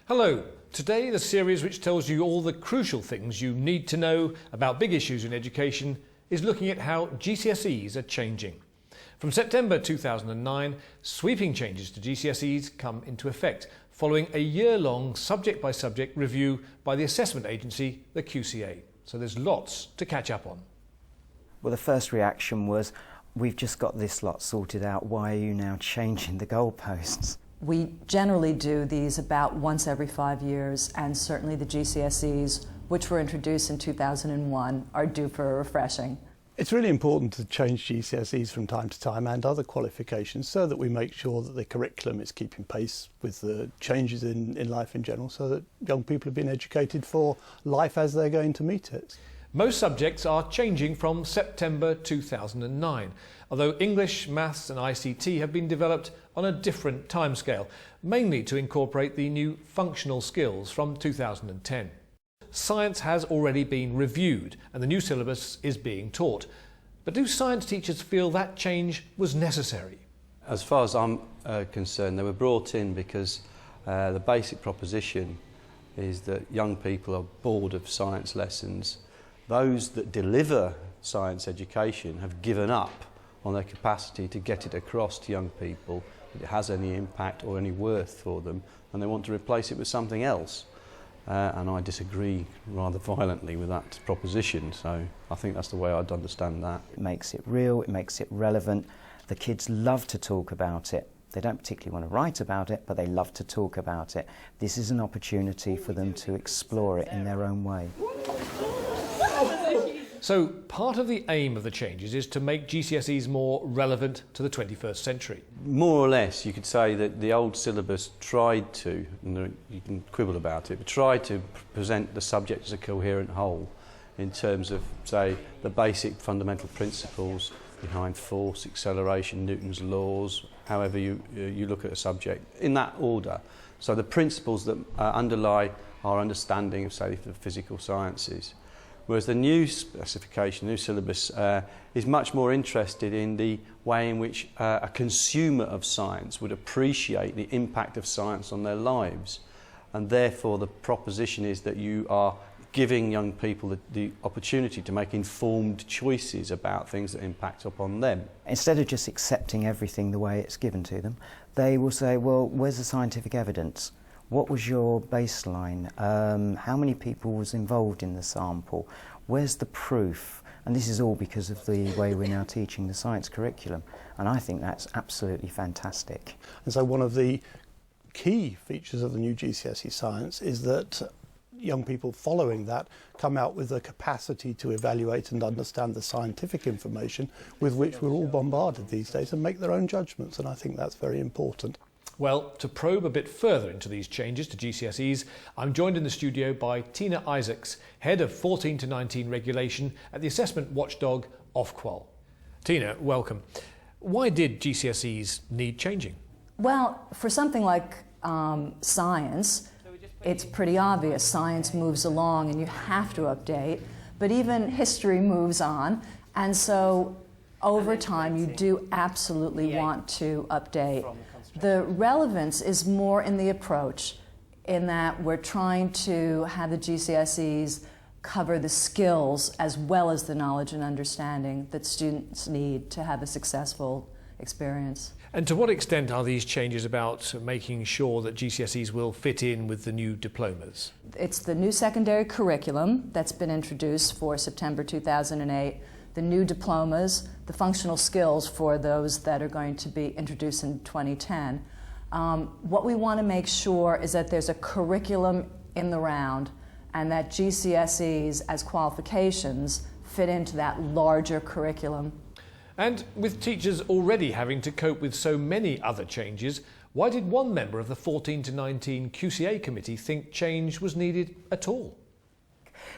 Hello. Today, the series which tells you all the crucial things you need to know about big issues in education is looking at how GCSEs are changing. From September 2009, sweeping changes to GCSEs come into effect following a year-long subject-by-subject review by the assessment agency, the QCA. So there's lots to catch up on. Well, the first reaction was, we've just got this lot sorted out, why are you now changing the goalposts? We generally do these about once every 5 years, and certainly the GCSEs, which were introduced in 2001, are due for a refreshing. It's really important to change GCSEs from time to time and other qualifications so that we make sure that the curriculum is keeping pace with the changes in life in general, so that young people are being educated for life as they're going to meet it. Most subjects are changing from September 2009, although English, Maths and ICT have been developed on a different timescale, mainly to incorporate the new functional skills from 2010. Science has already been reviewed and the new syllabus is being taught. But do science teachers feel that change was necessary? As far as I'm concerned, they were brought in because the basic proposition is that young people are bored of science lessons. Those that deliver science education have given up on their capacity to get it across to young people that it has any impact or any worth for them, and they want to replace it with something else. And I disagree rather violently with that proposition, so I think that's the way I'd understand that. It makes it real, it makes it relevant. The kids love to talk about it. They don't particularly want to write about it, but they love to talk about it. This is an opportunity for them to explore it in their own way. So part of the aim of the changes is to make GCSEs more relevant to the 21st century. More or less, you could say that the old syllabus tried to, and you can quibble about it, but tried to present the subject as a coherent whole in terms of, say, the basic fundamental principles behind force, acceleration, Newton's laws, however you look at a subject, in that order. So the principles that underlie our understanding of, say, the physical sciences. Whereas the new specification, new syllabus, is much more interested in the way in which a consumer of science would appreciate the impact of science on their lives. And therefore the proposition is that you are giving young people the opportunity to make informed choices about things that impact upon them. Instead of just accepting everything the way it's given to them, they will say, well, where's the scientific evidence? What was your baseline? How many people was involved in the sample? Where's the proof? And this is all because of the way we're now teaching the science curriculum. And I think that's absolutely fantastic. And so one of the key features of the new GCSE science is that young people following that come out with the capacity to evaluate and understand the scientific information with which we're all bombarded these days and make their own judgments. And I think that's very important. Well, to probe a bit further into these changes to GCSEs, I'm joined in the studio by Tina Isaacs, Head of 14 to 19 Regulation at the assessment watchdog Ofqual. Tina, welcome. Why did GCSEs need changing? Well, for something like science, it's pretty obvious. Science moves along and you have to update, but even history moves on, and so over time you do absolutely want to update. The relevance is more in the approach, in that we're trying to have the GCSEs cover the skills as well as the knowledge and understanding that students need to have a successful experience. And to what extent are these changes about making sure that GCSEs will fit in with the new diplomas? It's the new secondary curriculum that's been introduced for September 2008, the new diplomas, the functional skills for those that are going to be introduced in 2010. What we want to make sure is that there's a curriculum in the round and that GCSEs as qualifications fit into that larger curriculum. And with teachers already having to cope with so many other changes, why did one member of the 14 to 19 QCA committee think change was needed at all?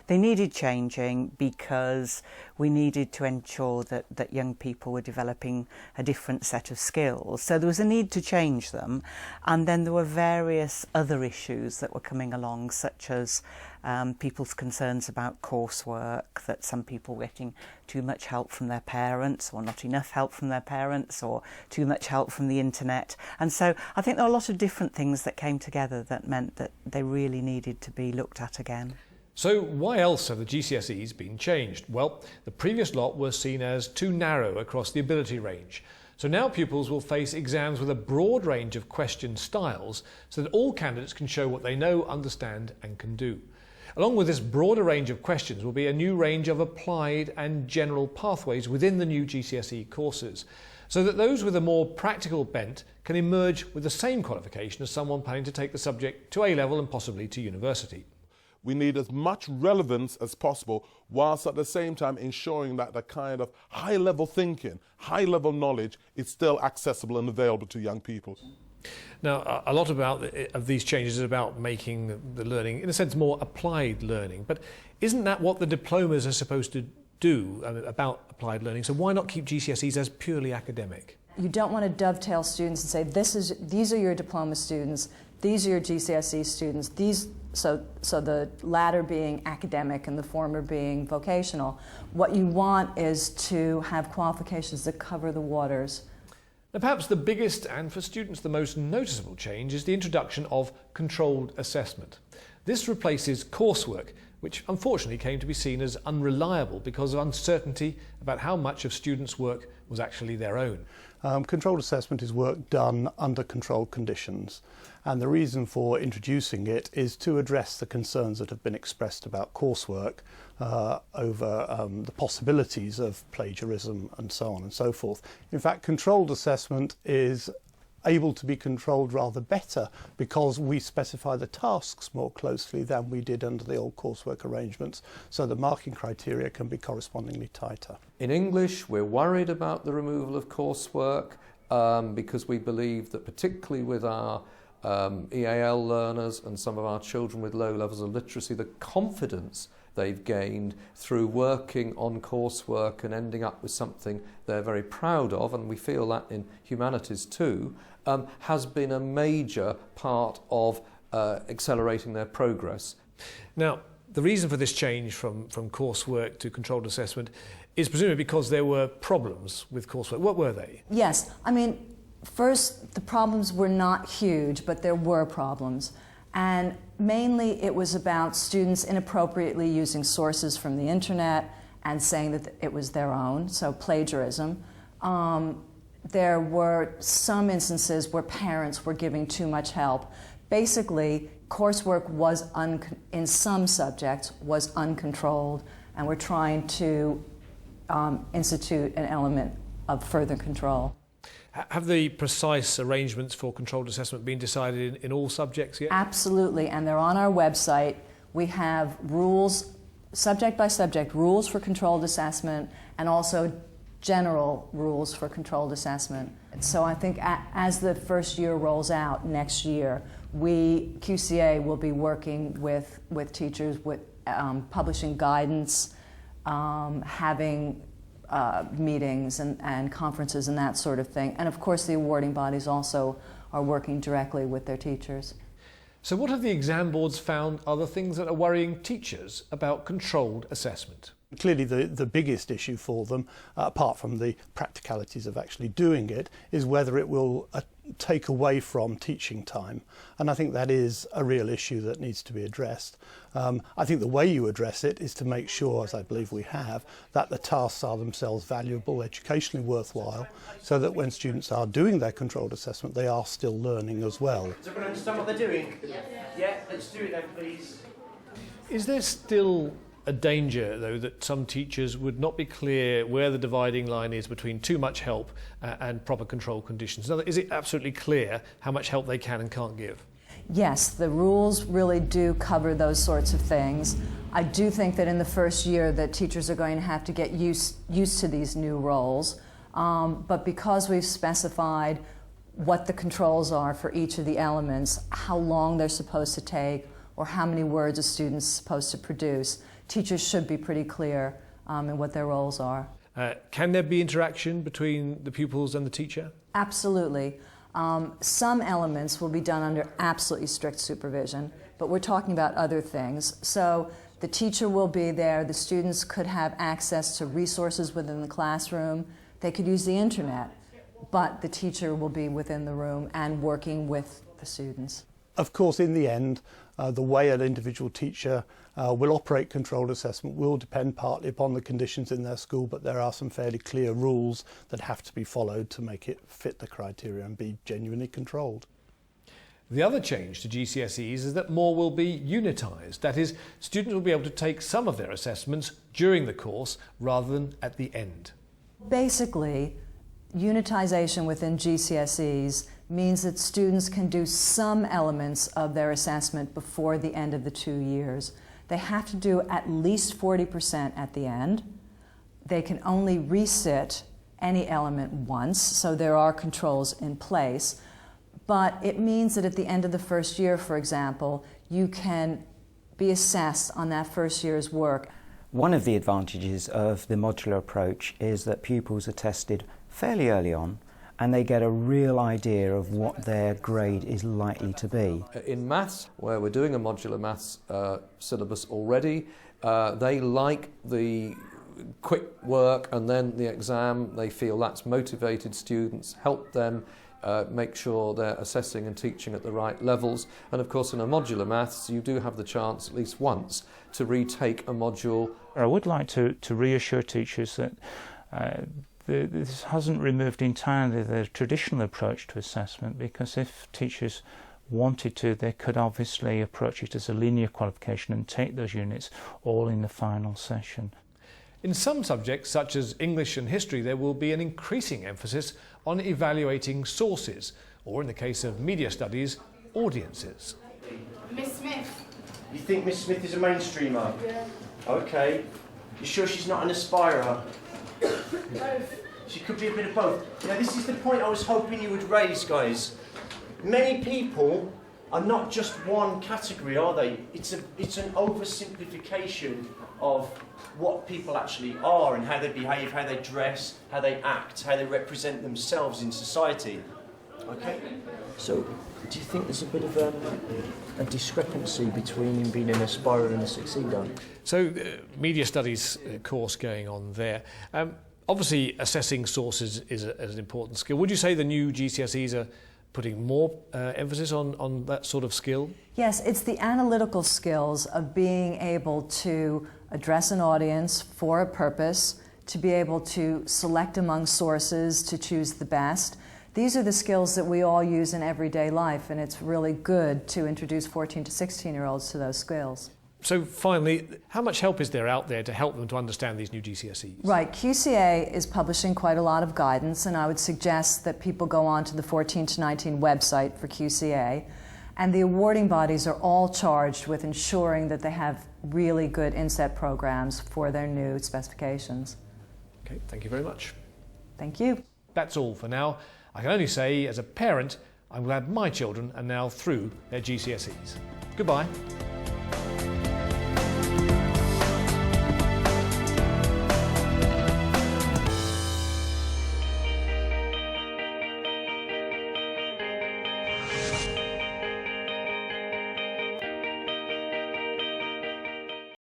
They needed changing because we needed to ensure that young people were developing a different set of skills. So there was a need to change them, and then there were various other issues that were coming along, such as people's concerns about coursework, that some people were getting too much help from their parents or not enough help from their parents or too much help from the internet. And so I think there are a lot of different things that came together that meant that they really needed to be looked at again. So why else have the GCSEs been changed? Well, the previous lot were seen as too narrow across the ability range. So now pupils will face exams with a broad range of question styles so that all candidates can show what they know, understand and can do. Along with this broader range of questions will be a new range of applied and general pathways within the new GCSE courses, so that those with a more practical bent can emerge with the same qualification as someone planning to take the subject to A-level and possibly to university. We need as much relevance as possible, whilst at the same time ensuring that the kind of high-level thinking, high-level knowledge is still accessible and available to young people. Now, a lot of these changes is about making the learning, in a sense, more applied learning. But isn't that what the diplomas are supposed to do about applied learning? So why not keep GCSEs as purely academic? You don't want to dovetail students and say, these are your diploma students, these are your GCSE students, so the latter being academic and the former being vocational. What you want is to have qualifications that cover the waters. Now, perhaps the biggest and for students the most noticeable change is the introduction of controlled assessment. This replaces coursework, which unfortunately came to be seen as unreliable because of uncertainty about how much of students' work was actually their own. Controlled assessment is work done under controlled conditions, and the reason for introducing it is to address the concerns that have been expressed about coursework over the possibilities of plagiarism and so on and so forth. In fact, controlled assessment is able to be controlled rather better because we specify the tasks more closely than we did under the old coursework arrangements, so the marking criteria can be correspondingly tighter. In English, we're worried about the removal of coursework because we believe that particularly with our EAL learners and some of our children with low levels of literacy, the confidence they've gained through working on coursework and ending up with something they're very proud of, and we feel that in humanities too, has been a major part of accelerating their progress. Now, the reason for this change from coursework to controlled assessment is presumably because there were problems with coursework. What were they? Yes, I mean, first, the problems were not huge, but there were problems. And mainly it was about students inappropriately using sources from the internet and saying that it was their own, so plagiarism. There were some instances where parents were giving too much help. Basically, coursework was, in some subjects, was uncontrolled, and we're trying to institute an element of further control. Have the precise arrangements for controlled assessment been decided in all subjects yet? Absolutely, and they're on our website. We have rules, subject by subject, rules for controlled assessment, and also general rules for controlled assessment. So I think as the first year rolls out next year, QCA will be working with teachers, with publishing guidance, having meetings and conferences and that sort of thing. And of course the awarding bodies also are working directly with their teachers. So what have the exam boards found are the things that are worrying teachers about controlled assessment? Clearly the biggest issue for them, apart from the practicalities of actually doing it, is whether it will take away from teaching time. And I think that is a real issue that needs to be addressed. I think the way you address it is to make sure, as I believe we have, that the tasks are themselves valuable, educationally worthwhile, so that when students are doing their controlled assessment, they are still learning as well. Does everyone understand what they're doing? Yeah, let's do it then, please. Is there still a danger, though, that some teachers would not be clear where the dividing line is between too much help and proper control conditions? Is it absolutely clear how much help they can and can't give? Yes, the rules really do cover those sorts of things. I do think that in the first year that teachers are going to have to get used to these new roles, but because we've specified what the controls are for each of the elements, how long they're supposed to take, or how many words a student's supposed to produce. Teachers should be pretty clear in what their roles are. Can there be interaction between the pupils and the teacher? Absolutely. Some elements will be done under absolutely strict supervision, but we're talking about other things. So the teacher will be there, the students could have access to resources within the classroom, they could use the internet, but the teacher will be within the room and working with the students. Of course, in the end, the way an individual teacher will operate controlled assessment will depend partly upon the conditions in their school, but there are some fairly clear rules that have to be followed to make it fit the criteria and be genuinely controlled. The other change to GCSEs is that more will be unitised. That is, students will be able to take some of their assessments during the course rather than at the end. Basically, unitisation within GCSEs means that students can do some elements of their assessment before the end of the 2 years. They have to do at least 40% at the end. They can only resit any element once, so there are controls in place. But it means that at the end of the first year, for example, you can be assessed on that first year's work. One of the advantages of the modular approach is that pupils are tested fairly early on, and they get a real idea of what their grade is likely to be. In maths, where we're doing a modular maths syllabus already, they like the quick work and then the exam. They feel that's motivated students, help them make sure they're assessing and teaching at the right levels. And of course in a modular maths you do have the chance at least once to retake a module. I would like to reassure teachers that this hasn't removed entirely the traditional approach to assessment, because if teachers wanted to, they could obviously approach it as a linear qualification and take those units all in the final session. In some subjects, such as English and history, there will be an increasing emphasis on evaluating sources, or in the case of media studies, audiences. Miss Smith. You think Miss Smith is a mainstreamer? Yeah. Okay. You sure she's not an aspirer? Both. She could be a bit of both. Now, this is the point I was hoping you would raise, guys. Many people are not just one category, are they? It's an oversimplification of what people actually are and how they behave, how they dress, how they act, how they represent themselves in society. Okay? So, do you think there's a bit of a discrepancy between being an aspirer and a succeeder? So, media studies course going on there. Obviously, assessing sources is an important skill. Would you say the new GCSEs are putting more emphasis on that sort of skill? Yes, it's the analytical skills of being able to address an audience for a purpose, to be able to select among sources, to choose the best. These are the skills that we all use in everyday life, and it's really good to introduce 14 to 16-year-olds to those skills. So finally, how much help is there out there to help them to understand these new GCSEs? Right, QCA is publishing quite a lot of guidance, and I would suggest that people go on to the 14 to 19 website for QCA, and the awarding bodies are all charged with ensuring that they have really good inset programs for their new specifications. Okay, thank you very much. Thank you. That's all for now. I can only say, as a parent, I'm glad my children are now through their GCSEs. Goodbye.